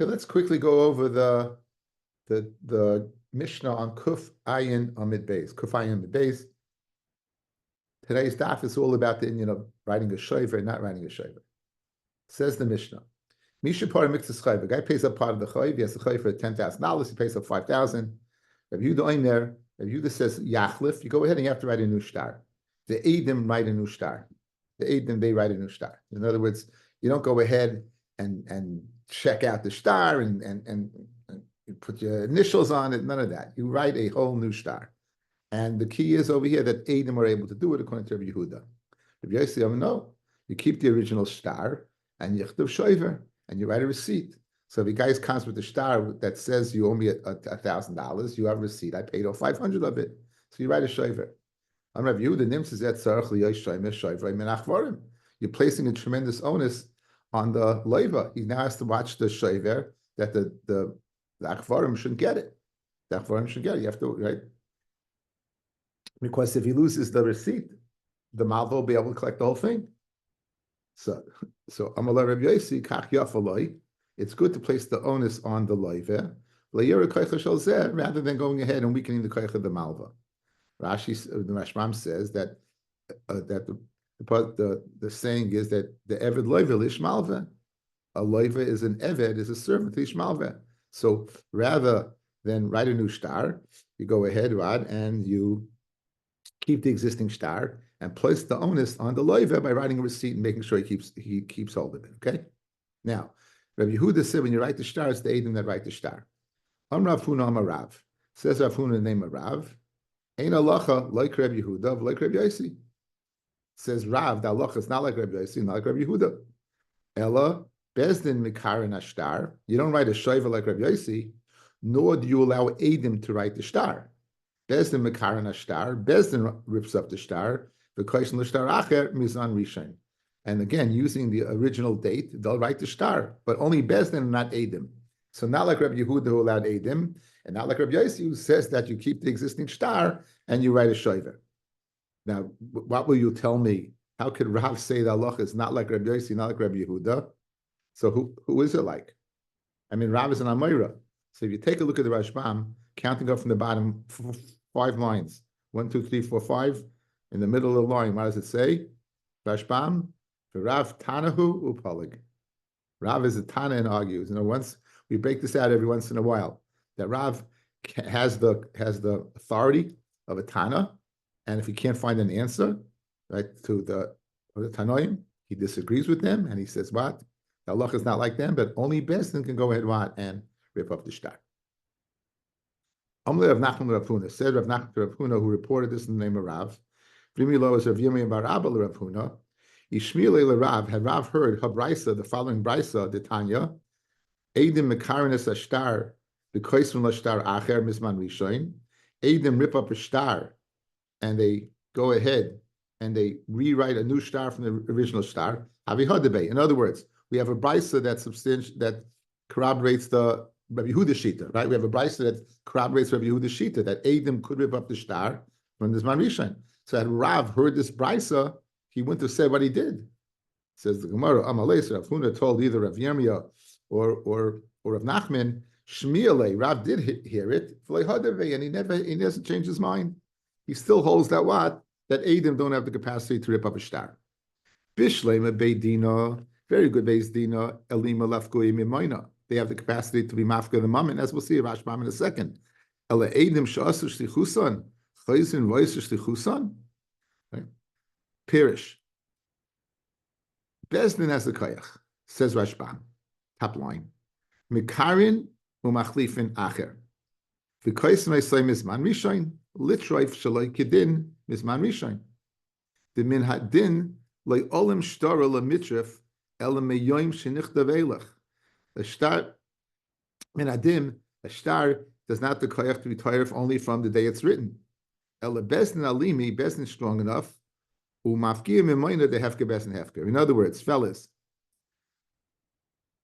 Okay, let's quickly go over the Mishnah on Kuf Ayin Amid Beis. Kuf Ayin Amid Beis. Today's daf is all about the Indian of writing a shover and not writing a shover. Says the Mishnah. Misha par mixes chayv. A guy pays up part of the chayv. He has a chayv for $10,000. He pays up $5,000. Rabbi Yehuda Omer. Rabbi Yehuda says yachlif. You go ahead and you have to write a new shtar. The Eidim write a new shtar. The Eidim they write a new shtar. In other words, you don't go ahead and check out the shtar and you put your initials on it. None of that. You write a whole new shtar. And the key is over here that Eidim are able to do it according to Rabbi Yehuda. Rabbi Yossi, no. You keep the original shtar and you chtav shover and you write a receipt. So if a guy comes with a shtar that says you owe me $1,000, you have a receipt. I paid off 500 of it. So you write a shover. I'm Rabbi Yehuda. You're placing a tremendous onus on the loiva. He now has to watch the shover that the achvarim shouldn't get it. The achvarim shouldn't get it. You have to, right? Because if he loses the receipt, the malva will be able to collect the whole thing. So Amalei Rabbi Yossi kach yafaloi. It's good to place the onus on the loiva rather than going ahead and weakening the koich of the malva. Rashi, the Rashbam says that the saying is that the eved loiva lish malva. A loiva is an eved, is a servant lish malva. So rather than write a new shtar, you go ahead, Rod, and you keep the existing shtar and place the onus on the loiva by writing a receipt and making sure he keeps hold of it. Okay. Now, Rabbi Yehuda said when you write the shtar, it's the Eidim that write the shtar. Rav Huna Amar Rav. Says Rav Huna the name of Rav. Ein halacha like Rabbi Yehuda, like Rabbi Yossi. Says Rav, the halacha is not like Rabbi Yossi, not like Rabbi Yehuda. Ella bezdin mikarin ashtar. You don't write a shover like Rabbi Yossi, nor do you allow Eidim to write the shtar. Bezdin mikarin ashtar. Bezdin rips up the shtar. V'koishin l'shtar acher mizan rishon. And again, using the original date, they'll write the shtar, but only Bezdin and not Eidim. So not like Rabbi Yehuda who allowed Eidim, and not like Rabbi Yossi who says that you keep the existing shtar and you write a shover. Now, what will you tell me? How could Rav say the halacha is not like Rabbi Yossi, not like Rabbi Yehuda? So who is it like? I mean, Rav is an Amoira. So if you take a look at the Rashbam, counting up from the bottom, 5 lines, 1, 2, 3, 4, 5, in the middle of the line, what does it say? Rashbam, Rav Tanahu Upalig. Rav is a Tana and argues. Once we break this out every once in a while, that Rav has the authority of a Tana, and if he can't find an answer, right, to the Tanoim, he disagrees with them, and he says, what? The halacha is not like them, but only Bezdin can go ahead and rip up the shtar. Amle Rav Nachman Rav Huna said Rav Nachman Rav Huna, who reported this in the name of Rav. V'imilo is Rav Yomi bar Abba Rav Huna. Ishmile Rav, had Rav heard Habraisa, the following Braisa, the Tanya, Eidim Mekarinis Ashtar, the Koisman Lashtar Acher Mizman Rishoin. Eidim rip up a shtar, and they go ahead and they rewrite a new shtar from the original shtar. Havihadebe. In other words, we have a Braisa that corroborates the Rabbi Yehuda Shita, right? We have a Braisa that corroborates Rabbi Yehuda Shita, that Eidim could rip up the shtar from Mizman Rishoin. So had Rav heard this Braisa, he wouldn't have said what he did. Says the Gemara, Amalei, Rav Huna told either Rav Yirmiyah or Rav Nachman, Shmiele, Rav did hear it, and he doesn't change his mind. He still holds that what? That Eidim don't have the capacity to rip up a shtar. Bishlema Beidina, very good Beidina, Elima Lafkoi Mimaina. They have the capacity to be mafka the moment, as we'll see Rashbam in a second. Ela Eidim Sha'asu Shlichusan, Chayzin Roisu Shlichusan. Pirish. Bezdin has the koyach, says Rashbam. Top line. Mikarin umachlifin acher. V'kois meisay mizman rishain, litroif shaloi kedin mizman rishain. The min hadin loy olim shtora lemitrif elam meyoim shenichtav elach. The shtar, min hadim, a shtar does not the koyach to be tired only from the day it's written. Ela bezdin alimi, bezdin strong enough, in other words, fellas,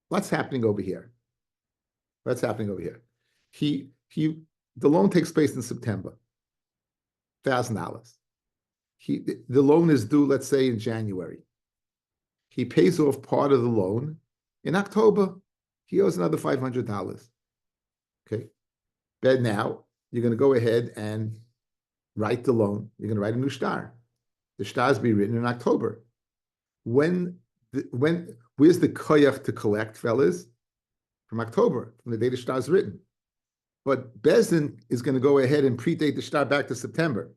what's happening over here? What's happening over here? The loan takes place in September, $1,000. The loan is due, let's say, in January. He pays off part of the loan in October. He owes another $500. Okay. But now you're going to go ahead and write the loan. You're going to write a new star. The stars be written in October. Where's the koyach to collect, fellas? From October, from the day the star is written. But Bezdin is going to go ahead and predate the star back to September.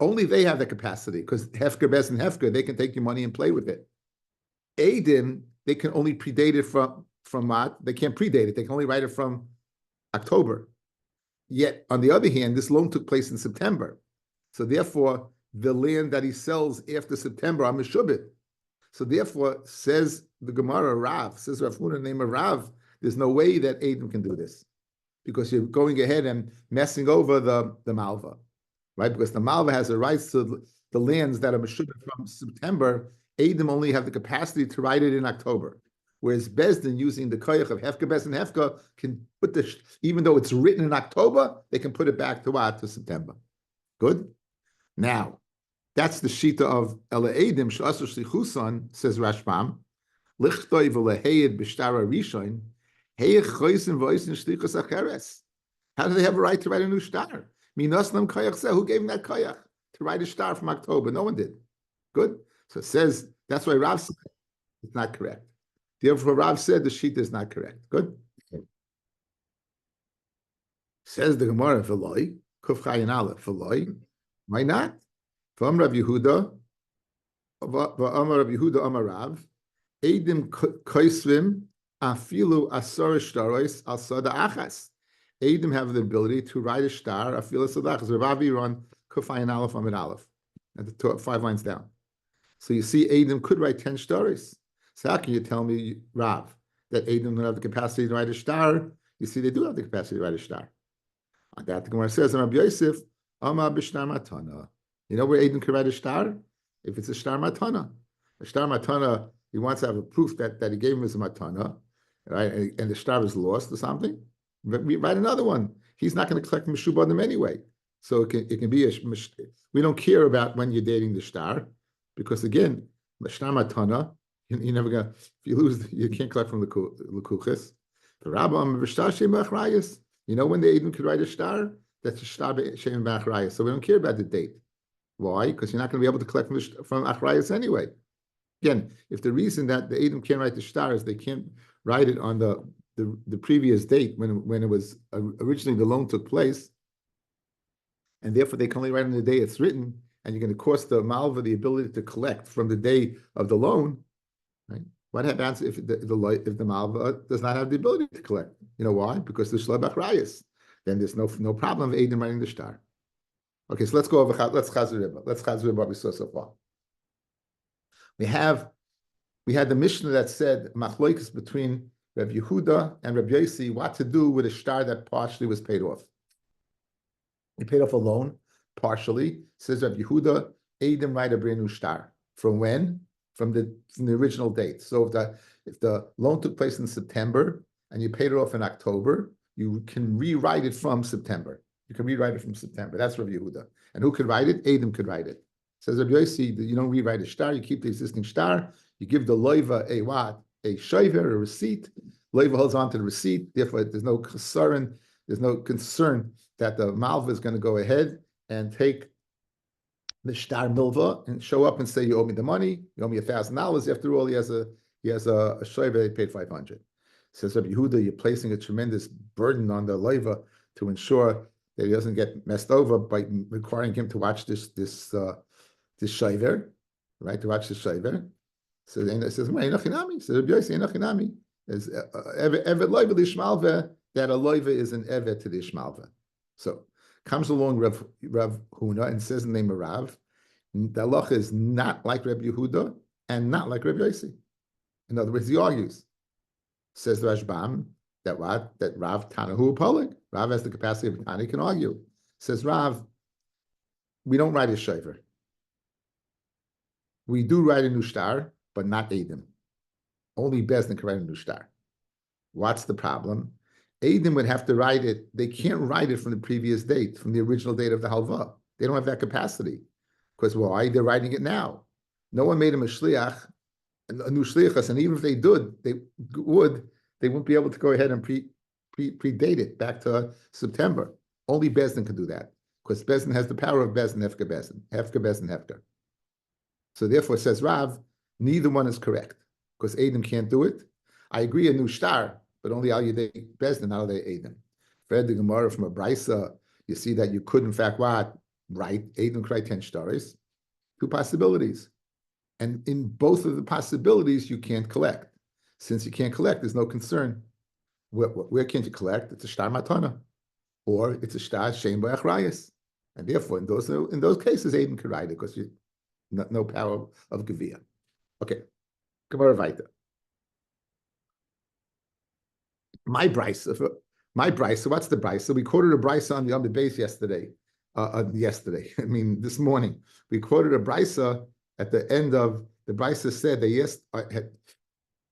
Only they have the capacity, because Hefker, Bezdin, Hefker, they can take your money and play with it. Adim, they can only predate it from what? They can't predate it. They can only write it from October. Yet, on the other hand, this loan took place in September. So therefore, the land that he sells after September, I'm a shubit. So therefore, says the Gemara Rav, says Rav Huna name of Rav, there's no way that Adam can do this, because you're going ahead and messing over the Malva, right? Because the Malva has the rights to the lands that are Meshubit from September. Adam only have the capacity to write it in October. Whereas Bezdin, using the koyach of Hefka, Bezdin, Hefka, can put even though it's written in October, they can put it back to what? To September. Good? Now, that's the shita of Ela Edim, Sh'asur Shlichusan, says Rashbam, Lichtoi v'leheyed b'shtara rishon, heyech choysin v'oisin shlichus acheres. How do they have a right to write a new star? Minaslam koyach seh, who gave him that koyach to write a star from October? No one did. Good? So it says, that's why Rav said it's not correct. Therefore, Rav said the shita is not correct. Good? Okay. Says the Gemara, v'loi, kuf chayin aleph, v'loi, why not? V'am Rav Yehuda, v'am Rav Yehuda amar Rav, Eidim koisvim afilu asar shtarois al sada achas. Eidim have the ability to write a star afilu sada achas. Rav Avi run kufayin aleph amid aleph, at the top, 5 lines down. So you see, Eidim could write 10 stories. So how can you tell me, Rav, that Eidim don't have the capacity to write a star? You see, they do have the capacity to write a star. On that, the Gemara says, Rabbi Yosef, Ama b'shtar matana. You know where Eidim could write a star? If it's a star matana. A star matana, he wants to have a proof that he gave him as a matana, right? And the star is lost or something. But we write another one. He's not going to collect Meshubadim anyway. So it can be we don't care about when you're dating the star, because again, the star matana, you're never going to, if you lose, you can't collect from the Lukuchis. The Rabbi, you know when the Eidim could write a star? That's a star Shem B'Achrayas. So we don't care about the date. Why? Because you're not going to be able to collect from Achrayas anyway. Again, if the reason that the Eidim can't write the star is they can't write it on the previous date when it was originally the loan took place, and therefore they can only write on the day it's written, and you're going to cost the Malva the ability to collect from the day of the loan, right? What happens if the Malva does not have the ability to collect? You know why? Because the Shleb Achrayas. Then there's no problem of Eidim writing the star. Okay, so let's go over. Let's Chazir Rebbe. Let's Chazir Rebbe what we saw so far. We had the Mishnah that said machloikus between Rabbi Yehuda and Rabbi Yossi what to do with a star that partially was paid off. He paid off a loan partially. Says Rabbi Yehuda, Eidim write a brand new star. From when? From the original date. So if the loan took place in September and you paid it off in October, you can rewrite it from September. You can rewrite it from September. That's Rabbi Yehuda. And who could write it? Eidim could write it. Says Rabbi Yossi, you don't rewrite a star, you keep the existing star, you give the loiva a what? A shover, a receipt. Loiva holds on to the receipt, therefore there's no concern that the malva is going to go ahead and take the star milva and show up and say, you owe me the money, you owe me $1,000. After all, he has a shover, they paid $500. Says Rabbi Yehuda, you're placing a tremendous burden on the loiva to ensure that he doesn't get messed over by requiring him to watch this shaver, right? To watch the shaver. So then it says, "Einachinami." So Rabbi Yossi, "Einachinami." Is evet loiva lishmalva, that a loiva is an evet to the ishmalva. So comes along Rav Huna and says in the name of Rav, the halacha is not like Rabbi Yehuda and not like Rabbi Yossi. In other words, he argues. Says the Rashbam that Rav Tanahu Polig. Rav has the capacity of Tani, can argue. Says Rav, we don't write a shaver. We do write a new star, but not Eidim. Only Bezdin can write a new star. What's the problem? Eidim would have to write it. They can't write it from the previous date, from the original date of the halva. They don't have that capacity. Because why? They're writing it now. No one made him a shliach, a new shliachas, and even if they would, they wouldn't be able to go ahead and predate it back to September. Only Bezdin can do that because Bezdin has the power of Bezdin, Hefka Bezdin, Hefka. So therefore, says Rav, neither one is correct because Adam can't do it. I agree a new star, but only al yedei Bezdin, not al yedei Adam. Fred the Gemara from a Brisa, you see that you could in fact what right Adam could write 10 stars. Two possibilities, and in both of the possibilities you can't collect. Since you can't collect, there's no concern. Where can't you collect? It's a star matana, or it's a star shein b'achrayis, and therefore in those cases Adam could write it because you no power of gevia. Okay, Gemara weiter. My brisa. What's the brisa? We quoted a brisa on the Yom base yesterday. I mean this morning we quoted a brisa at the end of the brisa said that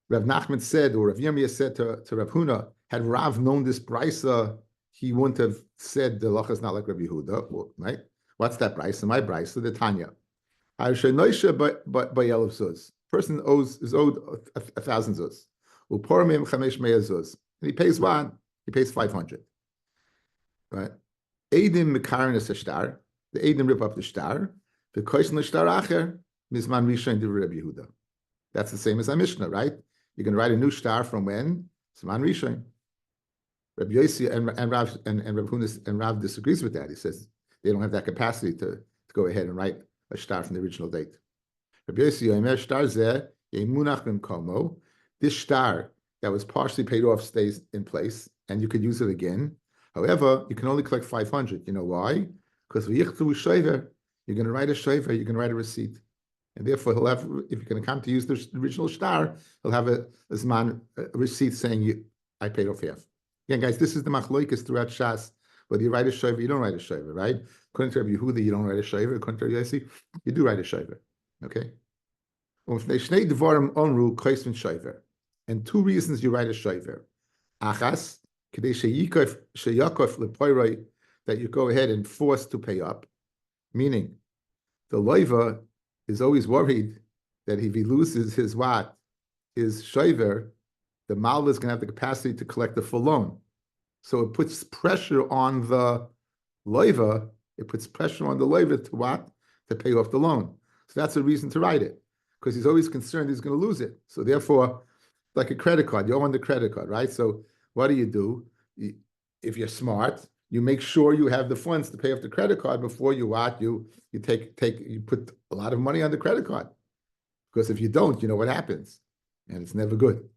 Rav Nachman said, or Rav Yomi said to Rav Huna, had Rav known this brisa, he wouldn't have said the lacha is not like Rav Yehuda, right? What's that brisa? My brisa, the Tanya. Person is owed 1,000 zuz. And he pays what? He pays 500. Right? Eidim mekarin is a star. The Eidim rip up the star. The koishin the star acher mizman rishon de Rabbi Yehuda. That's the same as our Mishnah, right? You're going to write a new star from when? Zman rishon. Rabbi Yossi and Rav and Rav disagrees with that. He says they don't have that capacity to go ahead and write a star from the original date. Rabbi Yossi Yomer star zeh yemunach b'mkomo. This star that was partially paid off stays in place, and you could use it again. However, you can only collect 500. You know why? Because v'yichtu shover, you're going to write a shover, you're going to write a receipt, and therefore he'll have. If you're going to come to use the original star, he'll have a receipt saying I paid off half. Again, guys, this is the machloikas throughout Shas. Whether you write a shover, you don't write a shover, right? According to Rabbi Yehuda, you don't write a shover. According to Rabbi Yossi, you do write a shover. Okay. And two reasons you write a shover. Achas, that you go ahead and force to pay up. Meaning, the loiva is always worried that if he loses his what, his shover, the malva is going to have the capacity to collect the full loan. So it puts pressure on the loiva. It puts pressure on the loiva to what? To pay off the loan. So that's a reason to write it, because he's always concerned he's going to lose it. So therefore, like a credit card, you owe on the credit card, right? So what do? If you're smart, you make sure you have the funds to pay off the credit card before you what? You put a lot of money on the credit card, because if you don't, you know what happens, and it's never good.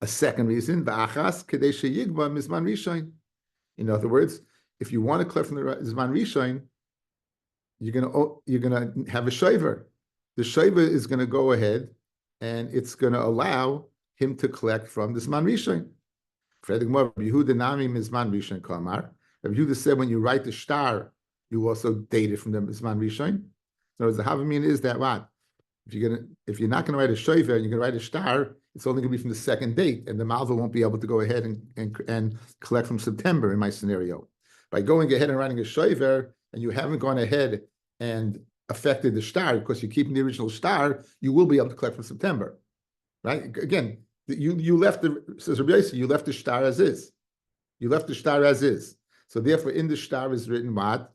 A second reason, v'achas kedei sheyigba mizman rishon. In other words, if you want to collect from the mizman rishon, you're gonna have a shaver. The shaver is going to go ahead and it's going to allow him to collect from the zman rishon. Rabbi Yehuda nami mizman rishon kamar. Rabbi Yehuda said when you write the star, you also date it from the zman rishon. So the havamina is that what? If you're not going to write a shaver and you're going to write a star, it's only going to be from the second date, and the malva won't be able to go ahead and collect from September in my scenario. By going ahead and writing a shaver, and you haven't gone ahead and affected the star because you're keeping the original star, you will be able to collect from September, right? Again, you left says Rabbi Yossi, you left the star as is. You left the star as is. So therefore, in the star is written what?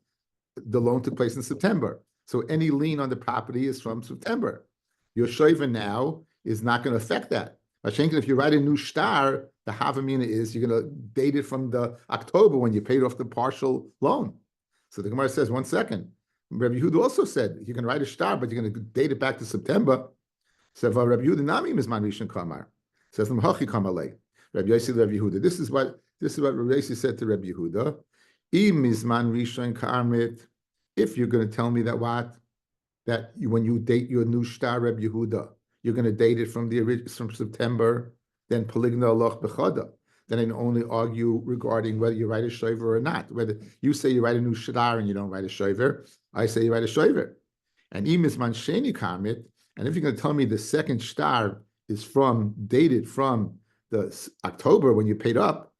The loan took place in September. So any lien on the property is from September. Your shaver now is not going to affect that. If you write a new star, the havamina is you're going to date it from the October when you paid off the partial loan. So the Gemara says, 1 second. Rabbi Yehuda also said you can write a star, but you're going to date it back to September. So Rabbi Yehuda nami mizman rishon kamar. Says l'mhachi kamalei. Rabbi Yossi Rabbi Yehuda. This is what Rabbi Yossi said to Rabbi Yehuda. Im mizman rishon karmit. If you're going to tell me that when you date your new star, Rabbi Yehuda, you're going to date it from September, then poligna aloch bechada. Then I can only argue regarding whether you write a shaver or not. Whether you say you write a new star and you don't write a shaver, I say you write a shaver. And im is man sheni karmit. And if you're going to tell me the second star is dated from the October when you paid up,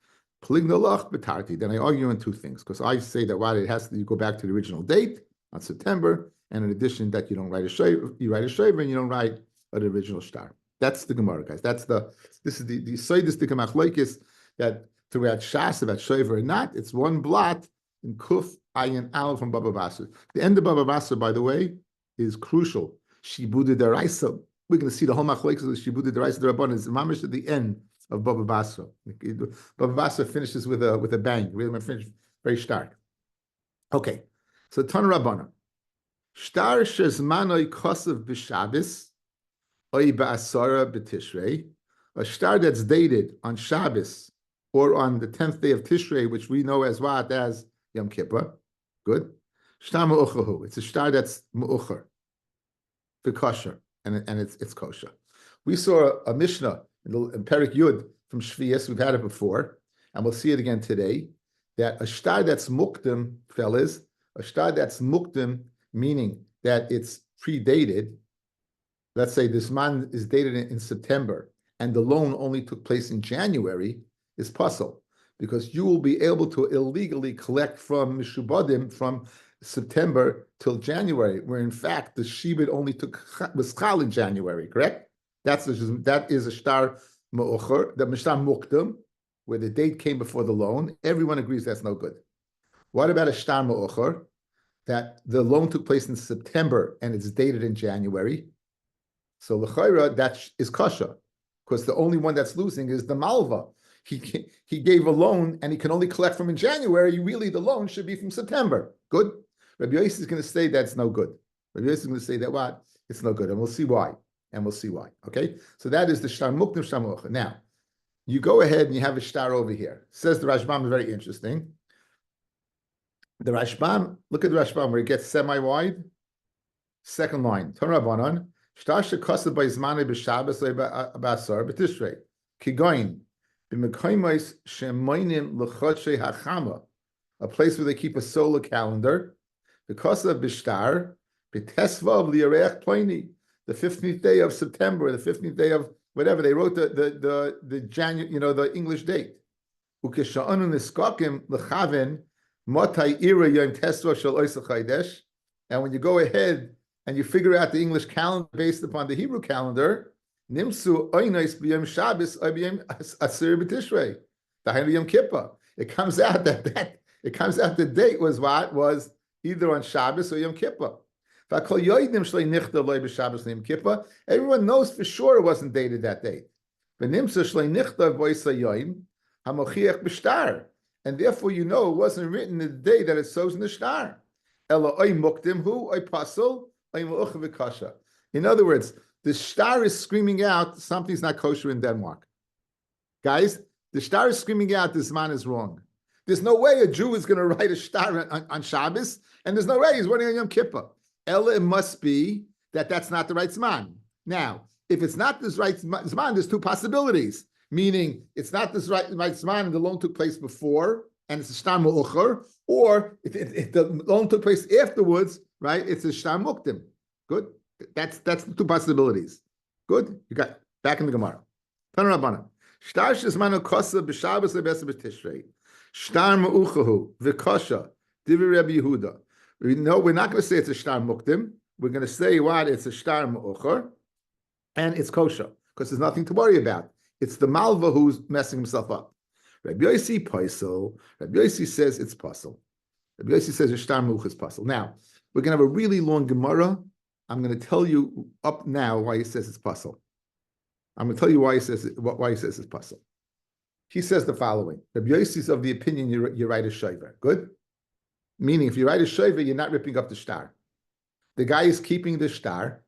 poligna aloch betarti. Then I argue on two things, because I say that it has to, you go back to the original date on September, and in addition that you don't write a shaver, you write a shaver and you don't write an original star. That's the Gemara, guys. This is the Seidistic Machlokes that throughout Shas about Shover or not, it's one blot in Kuf Ayin Aleph from Baba Basra. The end of Baba Basra, by the way, is crucial. Shibuda Deraisa. We're going to see the whole Machlokes of the Shibuda Deraisa Rabban is mamish at the end of Baba Basra. Baba Basra finishes with a bang. We're going to finish very stark. Okay, so Tan Rabbana. Shtar shezmanoi kosav b'Shabbos, oi ba'asara b'Tishrei, a shtar that's dated on Shabbos or on the 10th day of Tishrei, which we know as what? As Yom Kippur. Good. Shtar me'uchahu. It's a shtar that's me'ucher, kosher, and it's kosher. We saw a Mishnah in Perik Yud from Shvius. We've had it before, and we'll see it again today. That a shtar that's mukdim, fellas, a shtar that's mukdim, meaning that it's predated. Let's say this man is dated in September, and the loan only took place in January, is puzzle, because you will be able to illegally collect from Mishubadim from September till January, where in fact the shibud only was chal in January, correct? That is a shtar me'ucher, the shtar mukdim, where the date came before the loan. Everyone agrees that's no good. What about a shtar me'ucher, that the loan took place in September and it's dated in January? So l'chayra, that is kasha, because the only one that's losing is the malva. He gave a loan and he can only collect from in January. Really, the loan should be from September. Good. Rabbi Yossi is going to say that's no good. Rabbi Yossi is going to say that what? It's no good, and we'll see why. Okay. So that is the shtar mukdim shtar me'ucher. Now, you go ahead and you have a shtar over here. Says the Rashbam, very interesting. The Rashbam, look at the Rashbam where it gets semi-wide. Second line. Ton Rabbanon, shtar shekosed by zmane b'Shabbos b'asar b'Tishrei. Kigoyin, b'mekoymos shemoinim l'chodshei hachama, a place where they keep a solar calendar. Because of b'shtar, b'tesvav li'arech ploni, the 15th day of September, the 15th day of whatever, they wrote the January, the English date. Ukesha'anu niskakim l'chaven matai ira yom tesva shel oisach chaydesh. And when you go ahead and you figure out the English calendar based upon the Hebrew calendar, nimsu oinais b'yom Shabbos or b'yom asir b'tishrei, dahaynu yom kippur. It comes out that the date was what? Was either on Shabbos or Yom Kippur. Everyone knows for sure it wasn't dated that date. And therefore you know it wasn't written the day that it shows in the shtar. In other words, the shtar is screaming out something's not kosher in Denmark. Guys, the shtar is screaming out this man is wrong. There's no way a Jew is going to write a shtar on Shabbos, and there's no way he's writing on Yom Kippur. Ella, it must be that that's not the right zman. Now, if it's not this right zman, there's two possibilities. Meaning, it's not this right zman, and the loan took place before, and it's a shtar me'ucher, or if the loan took place afterwards, right? It's a shtar mukdim. Good. That's the two possibilities. Good. You got back in the Gemara. Tan Rabbana. Shtar shezmanu kosa b'Shabbos lebesa b'Tishrei. Shtar me'uchahu v'kosha divi Rabbi Yehuda. No, we're not going to say it's a shtar mukdim. We're going to say what? It's a shtar me'ucher, and it's kosher, because there's nothing to worry about. It's the malva who's messing himself up. Rabbi Yossi paisel. Rabbi Yossi says it's pasul. Rabbi Yossi says a shtar me'ucher is pasul. Now, we're going to have a really long Gemara. I'm going to tell you up now why he says it's pasul. I'm going to tell you why he says it's pasul. He says the following. Rabbi Yossi is of the opinion you write a shayver. Good? Meaning, if you write a shayver, you're not ripping up the shtar. The guy is keeping the shtar.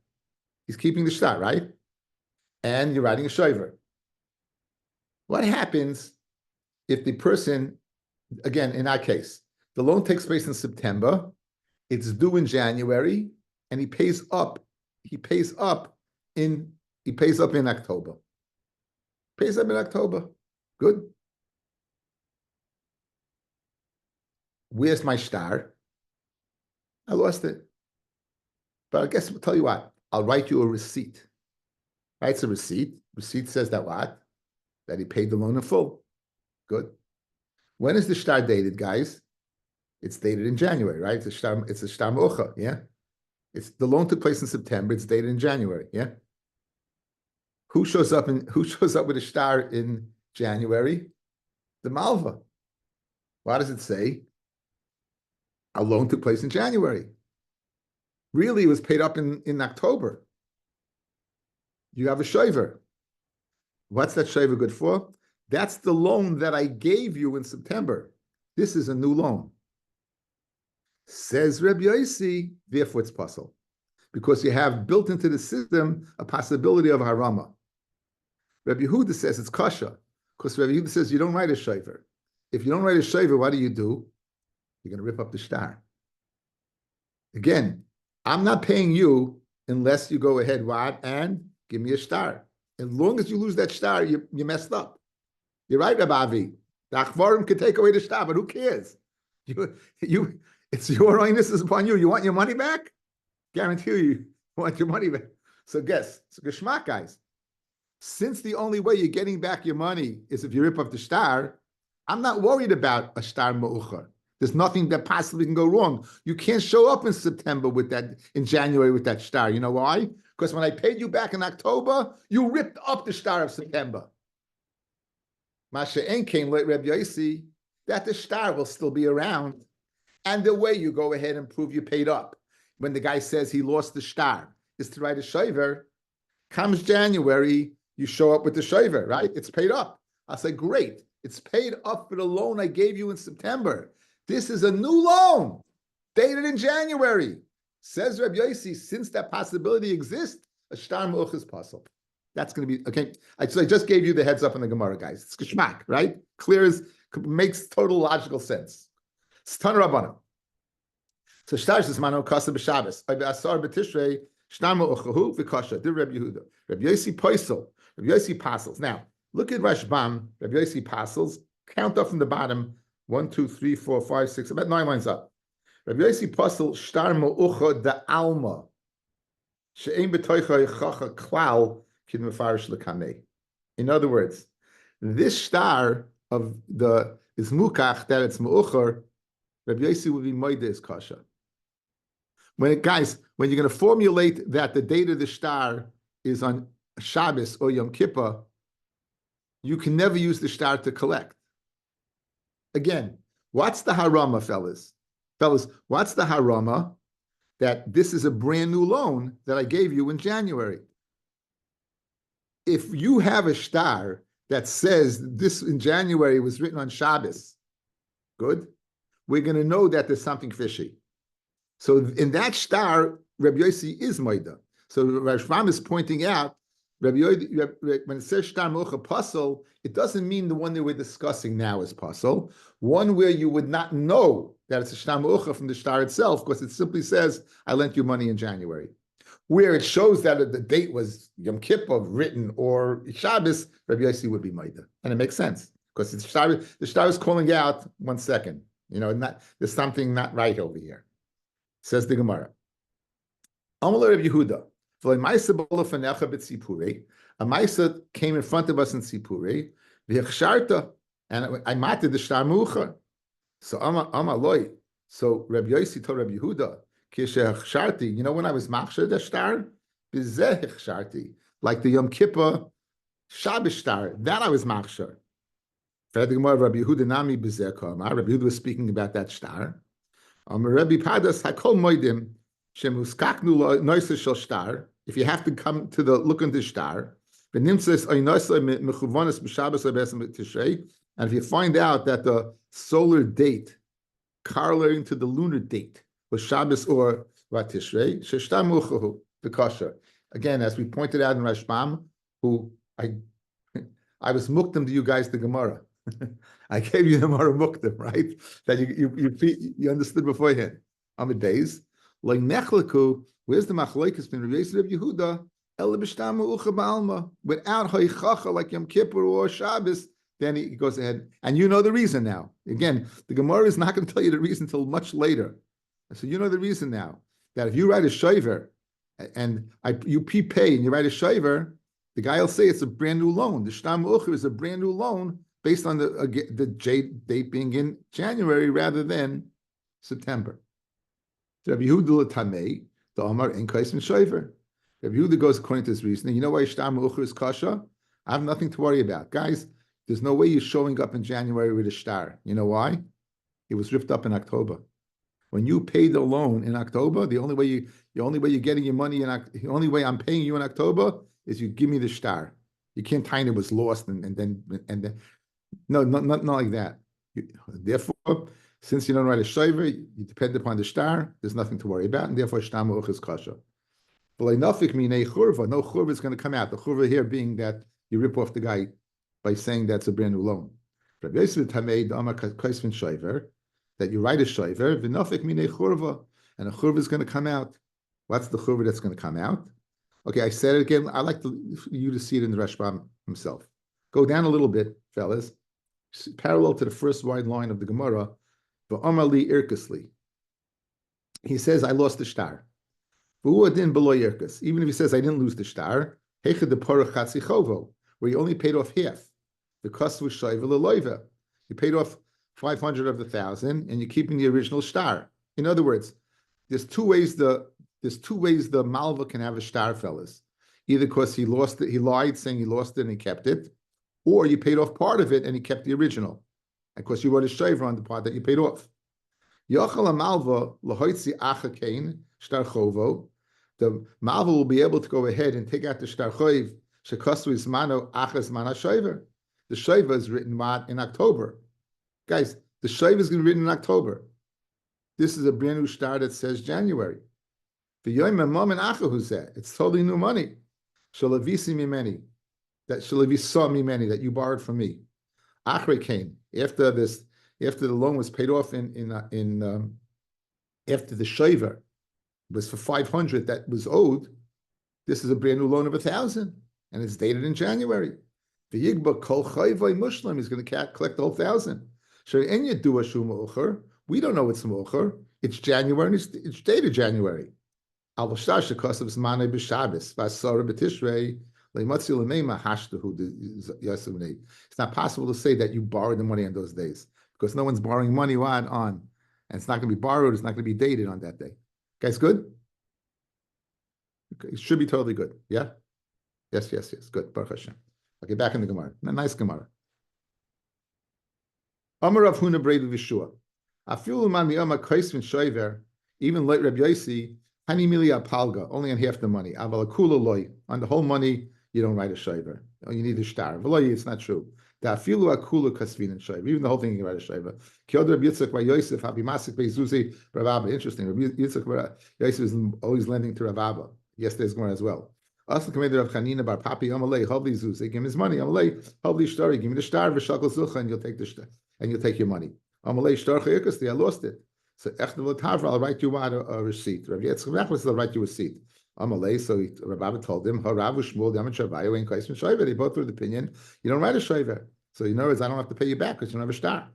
He's keeping the shtar, right? And you're writing a shayver. What happens if the person, again, in our case, the loan takes place in September, it's due in January, and he pays up in October. Pays up in October. Good. Where's my shtar? I lost it. But I guess I'll tell you what, I'll write you a receipt. Writes a receipt. Receipt says that what? That he paid the loan in full. Good. When is the shtar dated, guys? It's dated in January, right? It's a shtar me'ucher, yeah? The loan took place in September, it's dated in January, yeah? Who shows up with a star in January? The Malva. Why does it say a loan took place in January? Really, it was paid up in October. You have a shaver. What's that shaver good for? That's the loan that I gave you in September. This is a new loan. Says Rabbi Yossi, therefore it's possible. Because you have built into the system a possibility of harama. Rabbi Yehuda says it's kasha. Because Rabbi Yehuda says you don't write a shaver. If you don't write a shaver, what do? You're going to rip up the star. Again, I'm not paying you unless you go ahead, and give me a star. As long as you lose that star, you messed up. You're right, Rabbi Avi. The Achvarim could take away the star, but who cares? It's your onus is upon you. You want your money back? Guarantee you want your money back. So guess, it's a geschmack, guys. Since the only way you're getting back your money is if you rip off the star, I'm not worried about a star ma'uchar. There's nothing that possibly can go wrong. You can't show up in September with that, in January with that star. You know why? Because when I paid you back in October, you ripped up the star of September. Masha came late Rabbi Yossi, that the star will still be around. And the way you go ahead and prove you paid up, when the guy says he lost the star, is to write a shaver. Comes January, you show up with the shaver, right? It's paid up. I'll say, great. It's paid up for the loan I gave you in September. This is a new loan, dated in January. Says Rabbi Yossi, since that possibility exists, a star mu'uch is possible. That's going to be, okay. So I just gave you the heads up on the Gemara, guys. It's geschmack, right? Clear as, makes total logical sense. Stan Rabbanim. So star is mano kasa b'Shabbos. By asar b'Tishrei, star mu'uchahu v'kasha. Did Rabbi Yehuda. Rabbi Yossi poisel. Rabbi Yossi pasels. Now, look at Rashbam. Rabbi Yossi pasels. Count up from the bottom. 1, 2, 3, 4, 5, 6, about 9 lines up. Rabbi Yossi pasel star mu'ucha da alma. She'ein b'toicha yichacha klal kin mefarish l'kamei. In other words, this star of the is mukach, that it's mu'ucher, Rabbi Yossi would be moedes kasha. When you're going to formulate that the date of the star is on Shabbos or Yom Kippur, you can never use the star to collect. Again, what's the harama, fellas? Fellas, what's the harama? That this is a brand new loan that I gave you in January. If you have a star that says this in January was written on Shabbos, good, we're going to know that there's something fishy. So in that star, Rabbi Yossi is moida. So Rashbam is pointing out, when it says star mocha puzzle, it doesn't mean the one that we're discussing now is puzzle. One where you would not know that it's a star mocha from the star itself, because it simply says, I lent you money in January. Where it shows that the date was Yom Kippur written or Shabbos, Rabbi Yossi would be moida. And it makes sense, because the star is calling out, 1 second, there's something not right over here. Says the Gemara. Amalei Rabbi Yehuda. A Maisa came in front of us in Sipurei, and I matted the shtar mu'ucher. So Amaloi. So Rabbi Yossi told Rabbi Yehuda, when I was machshir the shtar, like the Yom Kippur Shabbos shtar, that I was machshir. Rabbi Yehuda was speaking about that shtar. Rabbi Padas hakol moedim. If you have to come to look into shtar, and if you find out that the solar date correlating to the lunar date was Shabbos or Tishrei, sheshtar muchahu the kosher. Again, as we pointed out in Rashbam, who I was muktam to you guys the Gemara. I gave you the Gemara muktam, right? That you understood beforehand. Amid days. Like Nechleku, where's the machlokes been Rabbi Yossi Rabbi Yehuda? El b'shtar mu'ucha ba'alma. Without hoichacha like Yom Kippur or Shabbos, then he goes ahead, and you know the reason now. Again, the Gemara is not going to tell you the reason until much later. So you know the reason now that if you write a shaver and you prepay and you write a shaver, the guy will say it's a brand new loan. The shtar mu'ucha is a brand new loan based on the date being in January rather than September. Rabbi Yehuda Tamei, the Omar in Kais and Shaver. Rabbi Yehuda goes according to this reasoning. You know why shtar meucher is kasha? I have nothing to worry about, guys. There's no way you're showing up in January with a shtar. You know why? It was ripped up in October. When you pay the loan in October, the only way you're getting your money the only way I'm paying you in October is you give me the shtar. You can't tell it was lost and then no, not like that. Therefore, since you don't write a shiver, you depend upon the shtar. There's nothing to worry about, and therefore shtar meucher is kasha. But like nafik minei churva, no churva is going to come out. The churva here being that you rip off the guy by saying that's a brand new loan. Rabbi Yosef Tamei Amar Kaisvin Shiver, that you write a shiver, v'nafik minei churva, and a churva is going to come out. What's the churva that's going to come out? Okay, I said it again. I like you to see it in the Rashbam himself. Go down a little bit, fellas, parallel to the first wide line of the Gemara. V'amar li irkasli. He says, I lost the shtar. Even if he says, I didn't lose the shtar, where you only paid off half. The cost was shayva leloiva. You paid off 500 of the 1,000, and you're keeping the original shtar. In other words, there's two ways the malva can have a shtar, fellas. Either because he lost it, he lied saying he lost it and he kept it, or you paid off part of it and he kept the original. And of course, you wrote a shayva on the part that you paid off. Yochel malva lahoitzi acha kain shtar chovo. The malva will be able to go ahead and take out the shtar choiv shekasu ismano achas mana shayver. The shayva is written in October, guys. The shayva is going to be written in October. This is a brand new shtar that says January. The yoyim mom and acha it's totally new money. Shalavisi mimeni, that shalavisa mimeni that you borrowed from me. Achre came after the loan was paid off after the shaver was for 500 that was owed. This is a brand new loan of 1,000, and it's dated in January. The yigba kol chayvay mushlim is going to collect the whole 1,000. She'en yedu ashu mocher. We don't know it's mocher. It's January. And it's dated January. Al v'shtash shekos of zmanei b'Shabbos v'asara b'Tishrei leimatzi l'meima hashtahu yasumnei. It's not possible to say that you borrowed the money on those days, because no one's borrowing money on, and it's not going to be borrowed, it's not going to be dated on that day. Guys, good? Okay, it should be totally good. Yeah? Yes. Good. Baruch Hashem. Okay, back in the Gemara. Nice Gemara. Amar Rav Huna Brei V'Yeshua. Afilu man miyama kaisvin shoiver, even like Rabbi Yossi, hani milia palga, only on half the money. Aval akula loy, on the whole money, you don't write a shoiver. You need a shtar. V'loy, it's not true. Even the whole thing you can write a shayva. Interesting. Rabbi Yitzchak Yosef is always lending to Rav. Yesterday's Gemara as well. Also, commander of Chanina bar Papi Amalei Havli Zuz. They give him his money. Amalei Havli Shtar. Give me the shtar v'shakol zulcha, and you'll take the shtar, and you'll take your money. Amalei Shtar chayikasti. I lost it. So echtav l'tavra. I'll write you a receipt. Rabbi Yitzchak will write you a receipt. Amalei, so Rabbi told him, Harav Shmuel Daman Shavayu ain't Kaisman Shayver. They both were the opinion you don't write a Shayver. So in other words, I don't have to pay you back because you don't have a shtar.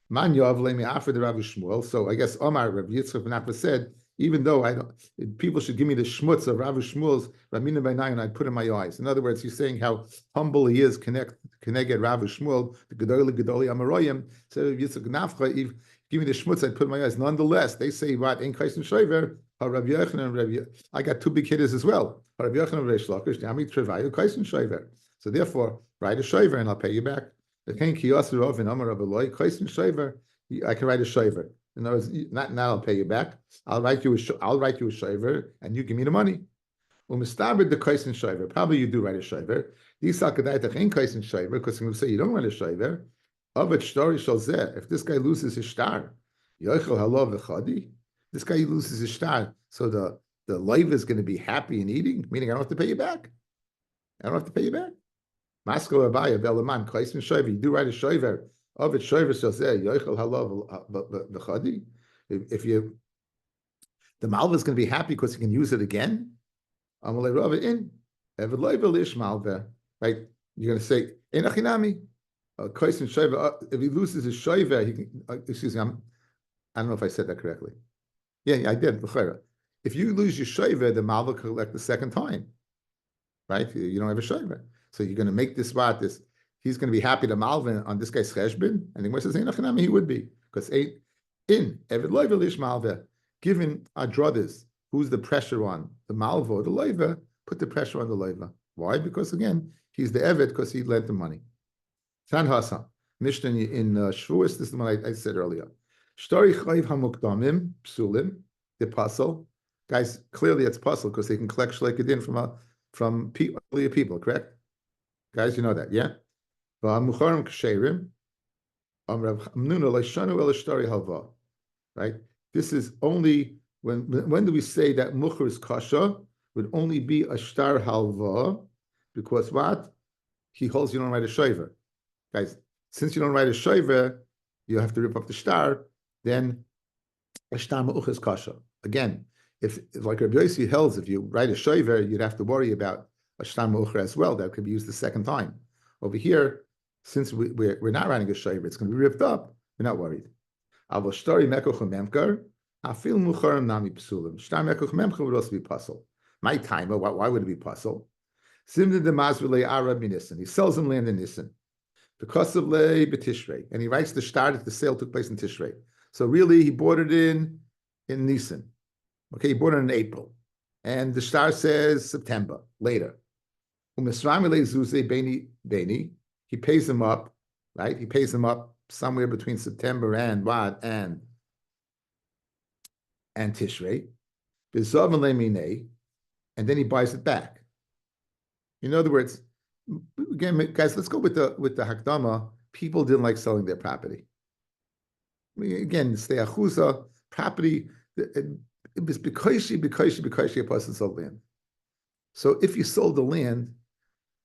Man Yov Lemi Afar the Rabbi Shmuel. So I guess Omar Rabbi Yitzchak ben Nachman said, even though people should give me the schmutz of Rabbi Shmuel's Ramina by Nayan, I'd put in my eyes. In other words, he's saying how humble he is. Connect Rabbi Shmuel, the Gedoli Amaroyim. Said Rabbi Yitzchak Nafcha, give me the schmutz, I'd put in my eyes. Nonetheless, they say what in Kaisen Shayver. Rabbi Yochanan and Rabbi, I got two big hitters as well. Rabbi Yochanan and Rabbi Shlokish, Dami Trevayu Kaisen Shayver. So therefore, write a Shayver and I'll pay you back. I can write a shaver. In other words, not now I'll pay you back. I'll write you a shaver and you give me the money. Probably you do write a shaver. Because I'm going to say you don't write a shaver. If this guy loses his shtar, this guy loses his shtar, so the life is going to be happy and eating, meaning I don't have to pay you back. Maskal Abaya Velaman Kaisman Shoiver. You do write a Shoiver of it. Shoiver says there Yochel Halav V'Chadi. If you, the Malva is going to be happy because he can use it again. Amalei Rava in Evid Loivel Ish Malva. Right? You're going to say Enachinami Kaisman Shoiver. If he loses his Shoiver, he can. Excuse me. I don't know if I said that correctly. Yeah, I did. If you lose your Shoiver, the Malva will collect the second time. Right? You don't have a Shoiver. So you're going to make this what this. He's going to be happy to Malvin on this guy's cheshbon, and the Gemara says he would be, because in Eved Loivel Ish Malva, given our druthers, who's the pressure on the Malva or the Loiva, put the pressure on the loiva. Why? Because again, he's the eved because he lent the money. Tan Hasan, Mishnah in Shavuos, this is the one I said earlier. Shtori chayv hamukdamim psulim, the puzzle. Guys, clearly it's puzzle because they can collect shleikadin from earlier people, correct? Guys, you know that, yeah? V'hamucharim ksherim, amrav hamnuna leishanu el shtori halva. Right? This is only when do we say that mucher is kasha? Would only be a shtar halva, because what? He holds you don't write a shover. Guys, since you don't write a shover, you have to rip up the shtar, then a shtar ma'uch is kasha. Again, if like Rabbi Yossi holds, if you write a shover, you'd have to worry about a shtar ma'uch as well. That could be used the second time. Over here, since we're not writing a shover, it's going to be ripped up. We're not worried. Avol shtori mekuch memkar, afil mucharim nami psulim. Shtar mekuch memkar would also be puzzle. My timer, why would it be puzzle? Simna de mazvile Arab Nissen. He sells him land in Nissen. Because of lei b'tishrei. And he writes the shtar that the sale took place in Tishrei. So really, he bought it in Nissen. Okay, he bought it in April. And the shtar says September, later. Beni. He pays him up, right? He pays him up somewhere between September and what? And Tishrei. And then he buys it back. In other words, again, guys, let's go with the Hakdama. People didn't like selling their property. I mean, again, stay achusa, property, it was because a person sold land. So if you sold the land,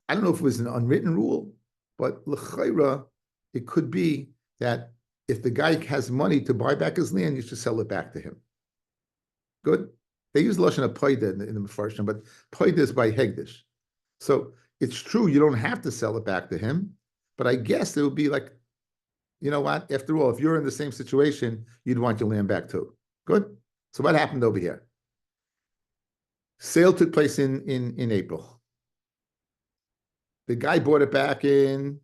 I don't know if it was an unwritten rule, but l'chayra, it could be that if the guy has money to buy back his land, you should sell it back to him. Good? They use lashon of paida in the Mefarshim, but paida is by hegdish. So it's true you don't have to sell it back to him, but I guess it would be like, you know what? After all, if you're in the same situation, you'd want your land back too. Good? So what happened over here? Sale took place in April. The guy bought it back in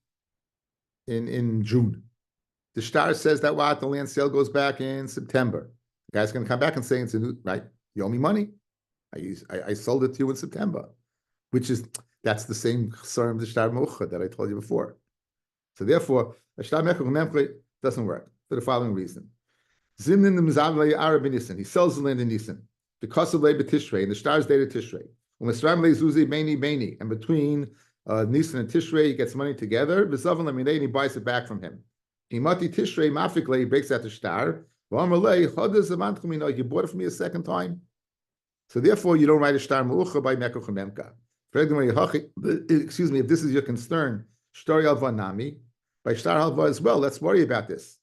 June. The shtar says that what? The land sale goes back in September. The guy's going to come back and say it's a new, right? You owe me money. I sold it to you in September, that's the same chsar of the shtar mocha that I told you before. So therefore, a shtar mechuk doesn't work for the following reason. Zimnin the mizavlei Arab in Nissen. He sells the land in Nissen because of Leiba Tishrei, and the stars dated Tishrei. And between Nissen and Tishrei, he gets money together. And he buys it back from him. Himati Tishrei mafikle, he breaks out the star. You bought it from me a second time. So therefore, you don't write a shtar meucha by mekuch memka. Excuse me, if this is your concern, shtar halva nami, by shtar halva as well, let's worry about this.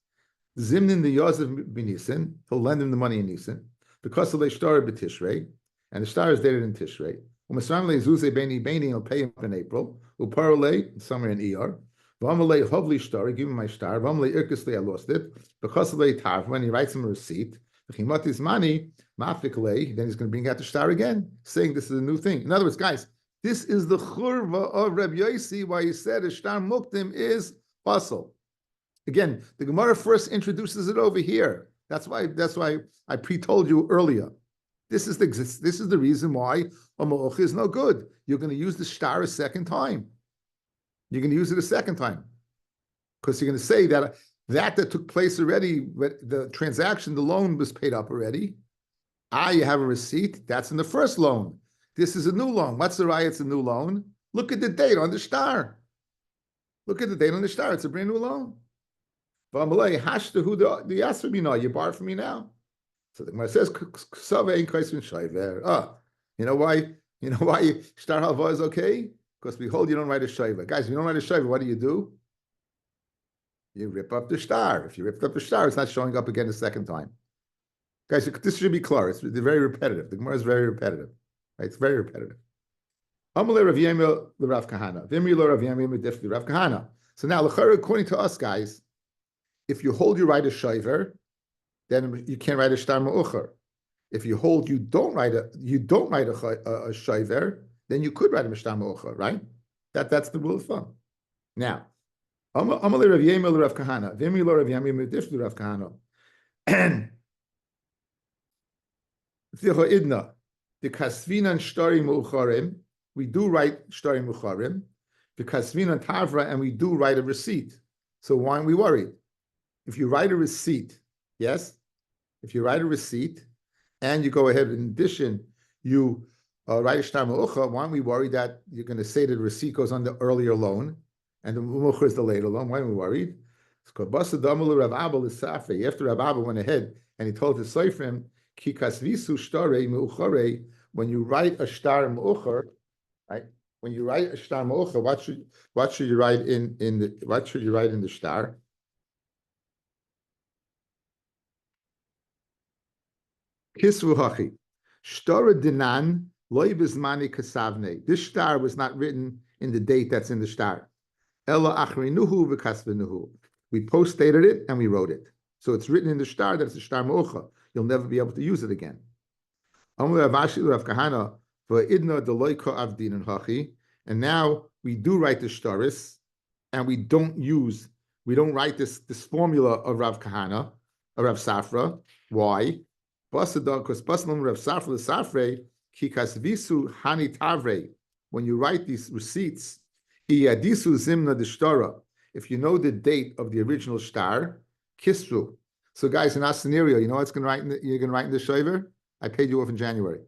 Zimnin the Yosef b'Nissen, he'll lend him the money in Nissen, because of the shtar b'Tishrei, and the shtar is dated in Tishrei. U'masram le'zuze beni, he'll pay him in April. U'parole, somewhere in Iyar. V'amalei hovli shtar, give him my shtar. V'amalei irkisli, I lost it. Because of the tav, when he writes him a receipt, v'chimati's money, mafiklei, then he's going to bring out the shtar again, saying this is a new thing. In other words, guys, this is the churva of Rabbi Yossi, why he said a shtar muktim is puzzle. Again, the Gemara first introduces it over here. That's why I pre-told you earlier. This is the reason why a ma'uch is no good. You're going to use the shtar a second time. You're going to use it a second time. Because you're going to say that took place already, the transaction, the loan was paid up already. You have a receipt. That's in the first loan. This is a new loan. What's the right? It's a new loan. Look at the date on the shtar. Look at the date on the shtar. It's a brand new loan. You borrowed from me now. So the Gemara says, you know why? You know why shtar halva is okay? Because behold, you don't write a shayva. Guys, if you don't write a shayva, what do? You rip up the shtar. If you ripped up the shtar, it's not showing up again a second time. Guys, this should be clear. It's very repetitive. The Gemara is very repetitive. Right? It's very repetitive. So now, according to us, guys, if you hold you write a shayver, then you can't write a shtar ma'ucher. If you hold you don't write a shayver, then you could write a shtar ma'ucher, right? That's the rule of thumb. Now, Amalei Rav Yemel Rav Kahana, V'mi lo Rav Yemel Diflu Rav Kahana, Idna. The kasvinan shtari mu'charim, we do write shtari mu'charim. The kasvinan tavra, and we do write a receipt. So why aren't we worried? If you write a receipt, yes, if you write a receipt, and you go ahead, in addition, you write a shtar mu'ucha, why aren't we worried that you're going to say that the receipt goes on the earlier loan, and the mu'ucha is the later loan? Why are we worried? It's called Basra Damalu Rav Abba l'Safrei. After Rav Abba went ahead and he told his Seifrim, Ki kasvisu shtarei mu'ucharei, when you write a shtar mu'uchar, right? When you write a shtar mu'uchar, what should you write in the shtar? Kisvu hachi. Shtar dinan loy bizmani kasavne. This shtar was not written in the date that's in the shtar. Ella achrinuhu v'kasvenuhu. We post-dated it and we wrote it. So it's written in the shtar that it's a shtar mu'ucha. You'll never be able to use it again. And now we do write the shtaris, and we don't write this formula of Rav Kahana, of Rav Safra. Why? Because Rav Safra the Safre, kikasvisu hani tavre. When you write these receipts, iyadisu zimna the shtara. If you know the date of the original shtar, kisru. So, guys, in our scenario, you know what's going to write? You're going to write in the shaver. I paid you off in January.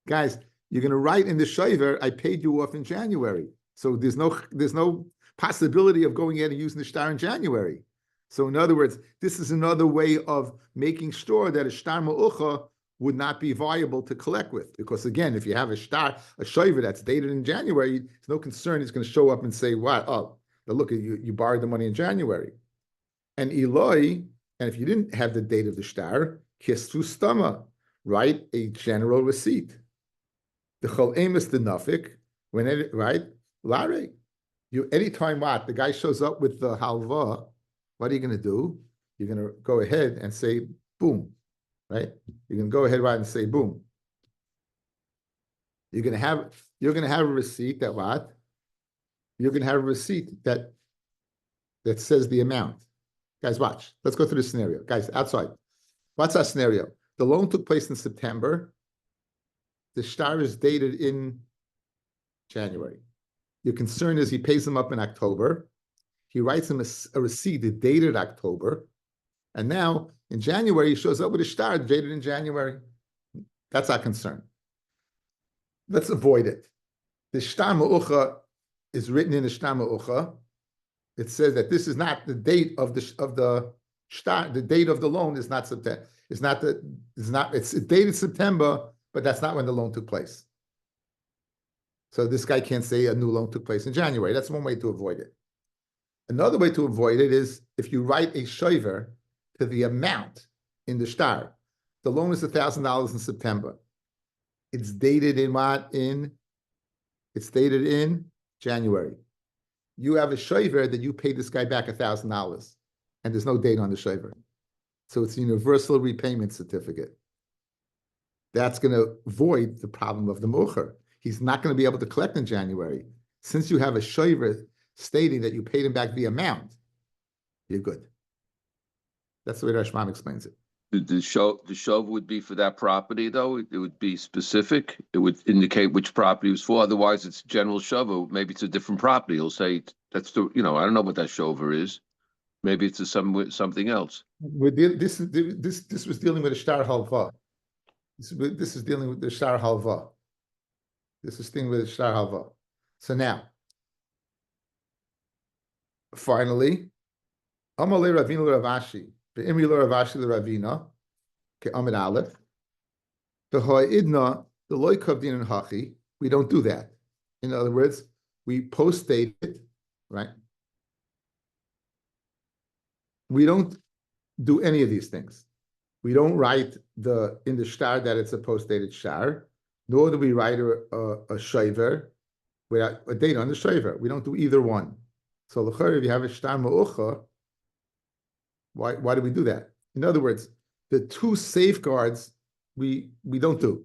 Guys, you're going to write in the shaver. I paid you off in January. So there's no possibility of going ahead and using the shtar in January. So, in other words, this is another way of making sure that a shtar ma'ucha would not be viable to collect with. Because again, if you have a shaver that's dated in January, there's no concern it's going to show up and say, "What? Oh, look, you borrowed the money in January." And Eloi, and if you didn't have the date of the shtar, kisfu stama, write a general receipt. The chol emes the nafik, right? Lare. Anytime the guy shows up with the halva, what are you going to do? You're going to go ahead and say boom, right? You're going to go ahead and say boom. You're going to have a receipt that what? You're going to have a receipt that says the amount. Guys, watch. Let's go through the scenario. Guys, outside. What's our scenario? The loan took place in September. The shtar is dated in January. Your concern is he pays him up in October. He writes him a receipt dated October. And now, in January, he shows up with a shtar dated in January. That's our concern. Let's avoid it. The shtar ma'ucha is written in the shtar ma'ucha. It says that this is not the date of the shtar. The date of the loan is not September. It's dated September, but that's not when the loan took place. So this guy can't say a new loan took place in January. That's one way to avoid it. Another way to avoid it is if you write a shaver to the amount in the shtar. The loan is $1,000 in September. It's dated in what? It's dated in January. You have a shaver that you pay this guy back $1,000, and there's no date on the shaver. So it's a universal repayment certificate. That's going to avoid the problem of the mocher. He's not going to be able to collect in January. Since you have a shaver stating that you paid him back the amount, you're good. That's the way Rashman explains it. The shov would be for that property, though. It would be specific. It would indicate which property it was for. Otherwise, it's general shov. Maybe it's a different property. He'll say that's the. I don't know what that shover is. Maybe it's something else. This was dealing with a shtar halva. This is dealing with the shtar halva. This is dealing with the shtar halva. So now, finally, Amalei Ravina Ravashi. The Ravina, Amid Aleph, the Ha'idna, the Loikav Din and Hachi, we don't do that. In other words, we post-date it, right? We don't do any of these things. We don't write in the shtar that it's a post-dated shtar, nor do we write a shaver without a date on the shaver. We don't do either one. So, if you have a shtar ma'ucha, why do we do that? In other words, the two safeguards we don't do.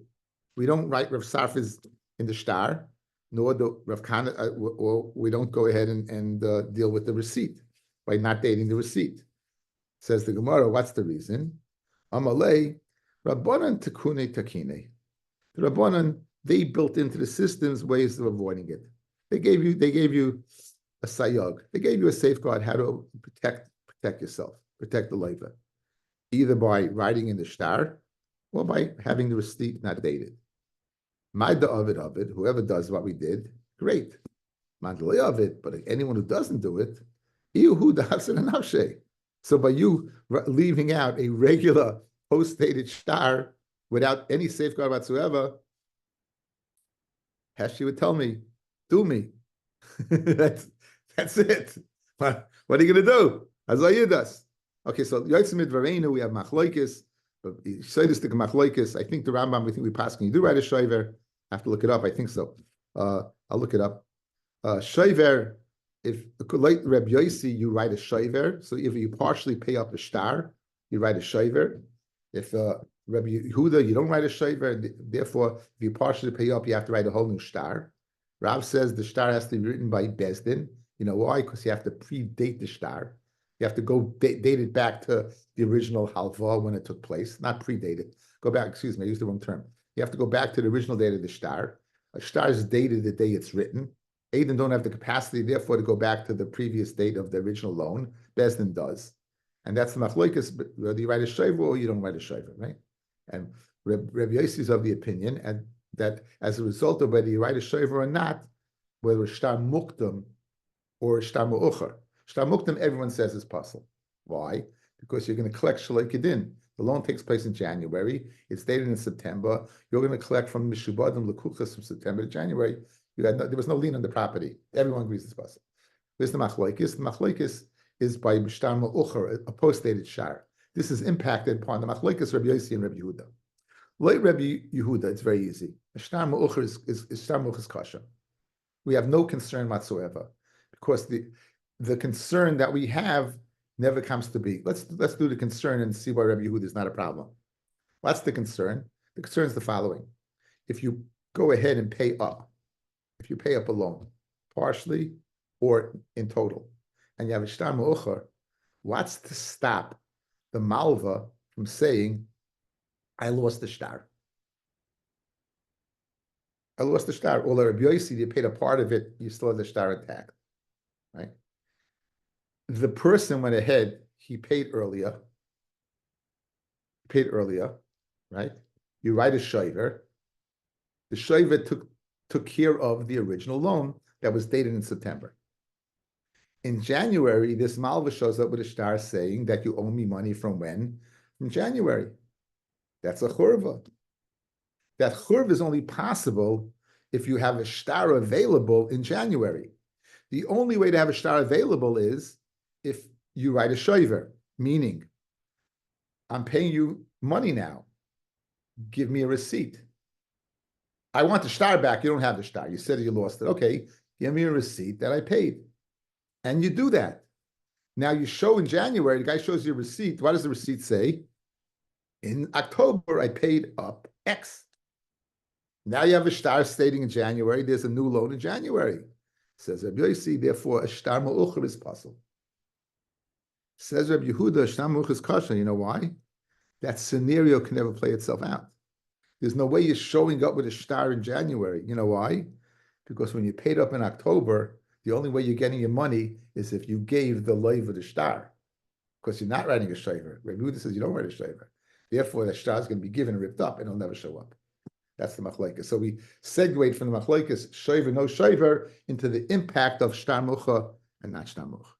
We don't write Rav Safra's in the shtar, nor do Rav Kana, or we don't go ahead and deal with the receipt by not dating the receipt. Says the Gemara, what's the reason? Amalei Rabbanan Tekune Takine. The Rabbanan, they built into the systems ways of avoiding it. They gave you a sayag. They gave you a safeguard how to protect yourself, protect the leiva, either by writing in the shtar or by having the receipt not dated. Maida of it, whoever does what we did, great. Mandalay of it, but anyone who doesn't do it, so by you leaving out a regular post-dated shtar without any safeguard whatsoever, Heshi would tell me, do me. that's it. What are you going to do? Azayidas. Okay, so Yotzimid Varenu, we have Machloikis. I think the Rambam, we think we pass. Can you do write a Shoiver? I have to look it up. I think so. I'll look it up. Shoiver, if like Reb Yosi, you write a Shoiver. So if you partially pay up a shtar, you write a Shoiver. If Rabbi Yehuda, you don't write a Shoiver. Therefore, if you partially pay up, you have to write a whole new shtar. Rav says the shtar has to be written by Bezdin. You know why? Because you have to predate the shtar. You have to go date it back to the original halva when it took place, not predate it. Go back, excuse me, I used the wrong term. You have to go back to the original date of the shtar. A shtar is dated the day it's written. Aiden don't have the capacity, therefore, to go back to the previous date of the original loan. Bezdin does. And that's the machloikas, whether you write a shayver or you don't write a shayver, right? And Reb Yossi is of the opinion and that as a result of whether you write a shayver or not, whether it's shtar muktam or shtar mu'ucher. Shtar muktam, everyone says is possible. Why? Because you're going to collect shalai kedin. The loan takes place in January. It's dated in September. You're going to collect from mishubadim lekuchas from September to January. There was no lien on the property. Everyone agrees it's possible. There's the machlokes. The machlokes is by shtar mu'ucher, a post-dated shar. This is impacted upon the machlokes Rabbi Yossi and Rabbi Yehuda. Like Rabbi Yehuda, it's very easy. Shtar mu'ucher is shtar mu'ucher kasha. We have no concern whatsoever because the concern that we have never comes to be. Let's do the concern and see why Rabbi Yehuda is not a problem. What's the concern? The concern is the following. If you go ahead and pay up, if you pay up a loan, partially or in total, and you have a shtar mu'ucher, what's to stop the malva from saying, I lost the shtar? I lost the shtar. Or Rabbi Yossi, you paid a part of it, you still have the shtar intact, right? The person went ahead, he paid earlier, right? You write a shayver. The shayver took care of the original loan that was dated in September. In January, this malva shows up with a shtar saying that you owe me money from when? From January. That's a churva. That churva is only possible if you have a shtar available in January. The only way to have a shtar available is if you write a shayver, meaning I'm paying you money now. Give me a receipt. I want the shtar back. You don't have the shtar. You said you lost it. Okay, give me a receipt that I paid. And you do that. Now you show in January, the guy shows you a receipt. What does the receipt say? In October, I paid up X. Now you have a shtar stating in January, there's a new loan in January. Says Rabbi Yossi, therefore a shtar mu'ucher is possible. Says Rabbi Yehuda, shtar mu'ucher is kasha. You know why? That scenario can never play itself out. There's no way you're showing up with a shtar in January. You know why? Because when you paid up in October, the only way you're getting your money is if you gave the leiva the shtar. Because you're not writing a shayver. Rabbi Yehuda says you don't write a shayver. Therefore, the shtar is going to be given and ripped up and it'll never show up. That's the machlokes. So we segued from the machlokes, shayver, no shayver, into the impact of shtar mucha and not shtar mucha.